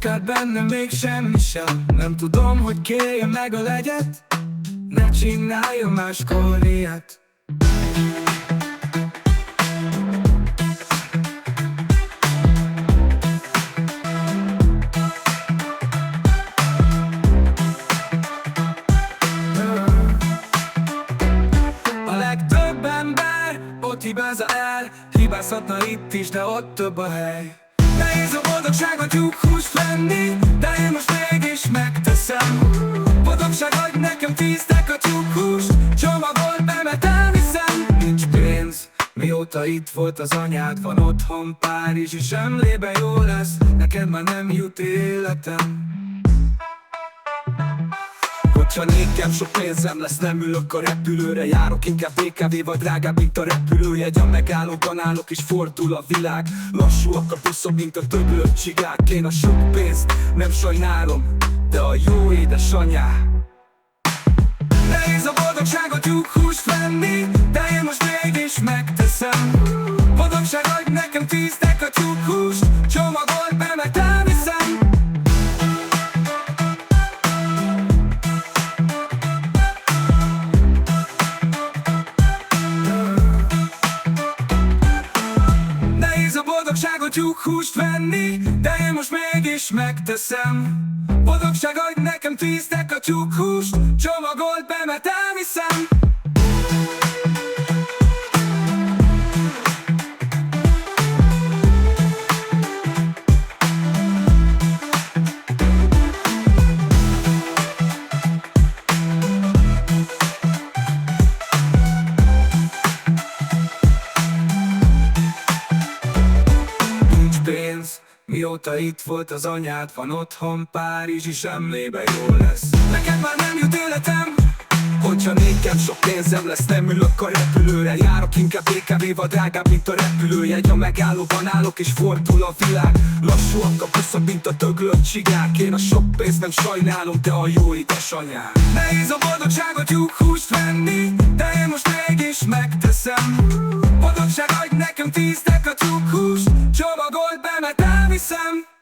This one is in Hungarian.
kockád benne még semmi sem. Nem tudom, hogy kérje meg a legyet, ne csinálja máskor ilyet. A legtöbb ember ott hibázza el, hibázhatna itt is, de ott több a hely. Nehéz a boldogságot tyúkhúst venni, de én most mégis megteszem. Boldogság, adj nekem 10 deka tyúkhúst, csomagolt be, mert elviszem. Nincs pénz, mióta itt volt az anyád, van otthon Párizsi zsemlében, jó lesz, neked már nem jut életem. Hogyha nékem sok pénzem lesz, nem ülök a repülőre, járok inkább BKV-val, drágább, mint a repülőjegy. A megállóban állok és fordul a világ, lassúak a buszok, mint a döglött csigák. Én a sok pénzt nem sajnálom, de a jó édesanyá. Nehéz a boldogságot tyúkhúst venni, de én most mégis megteszem. Boldogság, adj nekem 10 deka tyúkhúst, csomagolt be, mert elviszem. Nehéz a boldogságot tyúkhúst venni, de én most mégis megteszem. Boldogság, adj nekem 10 deka tyúkhúst, csomagolt be, mert elviszem. Nincs pénz, mióta itt volt az anyád, van otthon Párizsi zsemlében, jó lesz, neked már nem jut életem. Hogyha nékem sok pénzem lesz, nem ülök a repülőre, járok inkább BKV-val, drágább, mint a repülőjegy. A megállóban állok és fordul a világ, lassúak a buszok, mint a döglött csigák. Én a sok pénzt nem sajnálom, de a jó édesanyám. Nehéz a boldogságot tyúkhúst venni, de én most mégis megteszem. Boldogság, adj nekem 10 deka tyúkhúst, csomagolt be, mert elviszem.